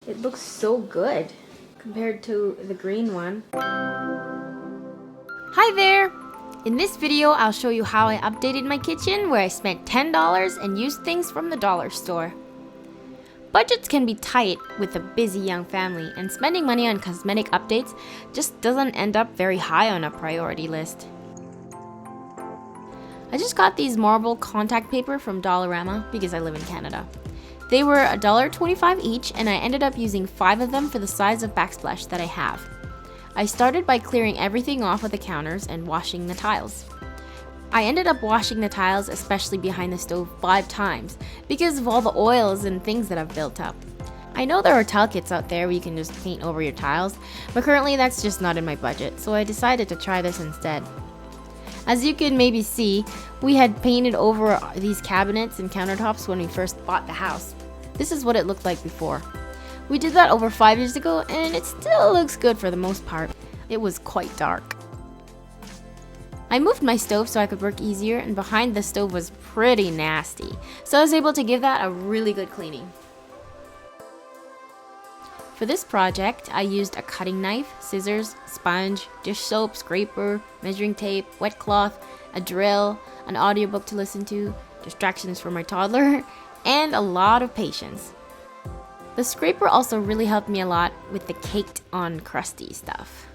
It looks so good compared to the green one. Hi there! In this video, I'll show you how I updated my kitchen where I spent $10 and used things from the dollar store. Budgets can be tight with a busy young family, and spending money on cosmetic updates just doesn't end up very high on a priority list. I just got these marble contact paper from Dollarama because I live in Canada. They were $1.25 each, and I ended up using 5 of them for the size of backsplash that I have. I started by clearing everything off of the counters and washing the tiles. I ended up washing the tiles, especially behind the stove, 5 times because of all the oils and things that have built up. I know there are tile kits out there where you can just paint over your tiles, but currently that's just not in my budget, so I decided to try this instead. As you can maybe see, we had painted over these cabinets and countertops when we first bought the house. This is what it looked like before. We did that over 5 years ago, and it still looks good for the most part. It was quite dark. I moved my stove so I could work easier, and behind the stove was pretty nasty, so I was able to give that a really good cleaning. For this project, I used a cutting knife, scissors, sponge, dish soap, scraper, measuring tape, wet cloth, a drill, an audiobook to listen to, distractions for my toddler, and a lot of patience. The scraper also really helped me a lot with the caked on crusty stuff.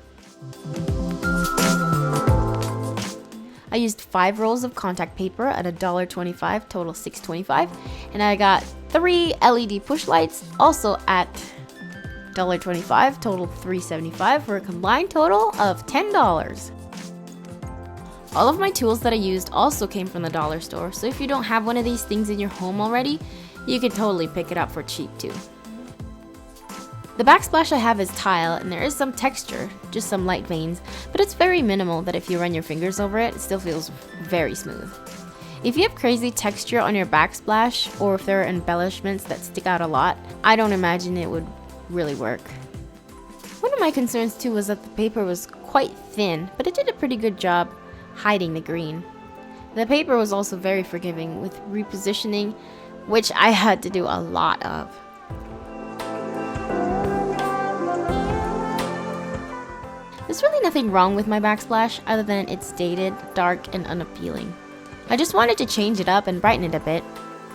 I used 5 rolls of contact paper at $1.25, total $6.25, and I got 3 LED push lights, also at $1.25, total $3.75, for a combined total of $10. All of my tools that I used also came from the dollar store, so if you don't have one of these things in your home already, you can totally pick it up for cheap too. The backsplash I have is tile, and there is some texture, just some light veins, but it's very minimal that if you run your fingers over it, it still feels very smooth. If you have crazy texture on your backsplash, or if there are embellishments that stick out a lot, I don't imagine it would really work. One of my concerns too was that the paper was quite thin, but it did a pretty good job hiding the green. The paper was also very forgiving with repositioning, which I had to do a lot of. There's really nothing wrong with my backsplash other than it's dated, dark, and unappealing. I just wanted to change it up and brighten it a bit.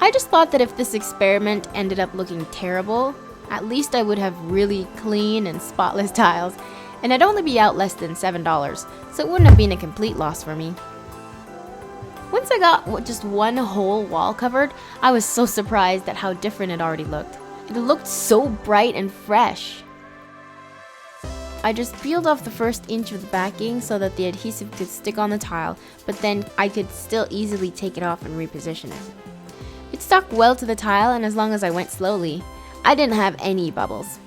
I just thought that if this experiment ended up looking terrible, at least I would have really clean and spotless tiles, and I'd only be out less than $7, so it wouldn't have been a complete loss for me. Once I got just one whole wall covered, I was so surprised at how different it already looked. It looked so bright and fresh. I just peeled off the first inch of the backing so that the adhesive could stick on the tile, but then I could still easily take it off and reposition it. It stuck well to the tile, and as long as I went slowly, I didn't have any bubbles.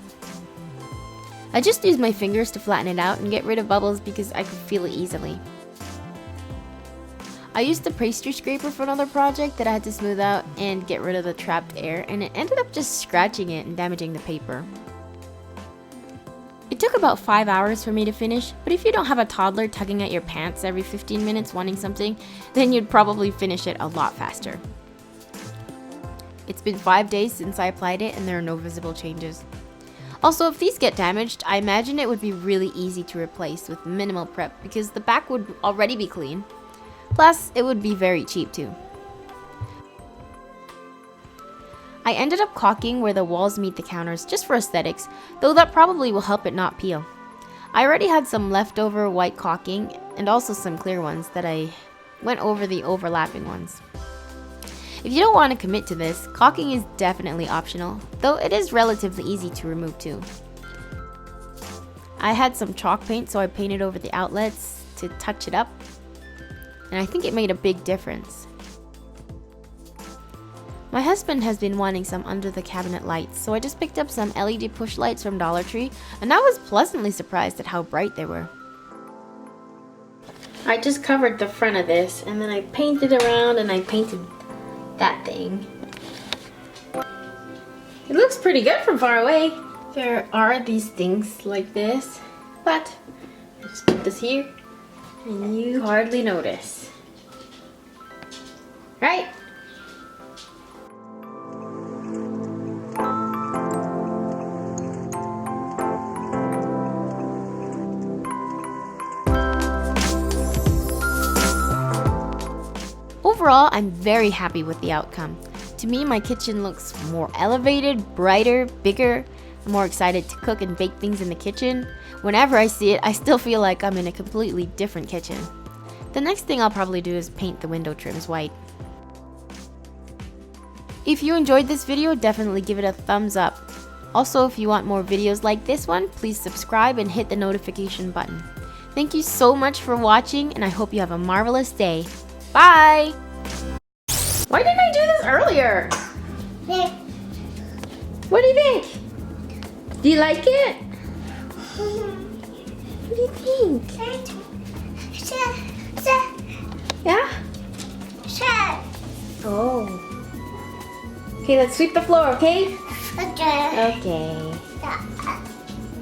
I just used my fingers to flatten it out and get rid of bubbles because I could feel it easily. I used the pastry scraper for another project that I had to smooth out and get rid of the trapped air, and it ended up just scratching it and damaging the paper. It took about 5 hours for me to finish, but if you don't have a toddler tugging at your pants every 15 minutes wanting something, then you'd probably finish it a lot faster. It's been 5 days since I applied it, and there are no visible changes. Also, if these get damaged, I imagine it would be really easy to replace with minimal prep because the back would already be clean. Plus, it would be very cheap too. I ended up caulking where the walls meet the counters just for aesthetics, though that probably will help it not peel. I already had some leftover white caulking and also some clear ones that I went over the overlapping ones. If you don't want to commit to this, caulking is definitely optional, though it is relatively easy to remove too. I had some chalk paint, so I painted over the outlets to touch it up, and I think it made a big difference. My husband has been wanting some under the cabinet lights, so I just picked up some LED push lights from Dollar Tree, and I was pleasantly surprised at how bright they were. I just covered the front of this, and then I painted around and I painted that thing. It looks pretty good from far away. There are these things like this, but I just put this here and you hardly notice. Right? Overall, I'm very happy with the outcome. To me, my kitchen looks more elevated, brighter, bigger. I'm more excited to cook and bake things in the kitchen. Whenever I see it, I still feel like I'm in a completely different kitchen. The next thing I'll probably do is paint the window trims white. If you enjoyed this video, definitely give it a thumbs up. Also, if you want more videos like this one, please subscribe and hit the notification button. Thank you so much for watching, and I hope you have a marvelous day. Bye! Why didn't I do this earlier? What do you think? Do you like it? What do you think? Yeah? Oh. Okay, let's sweep the floor, okay? Okay. Okay. Yeah.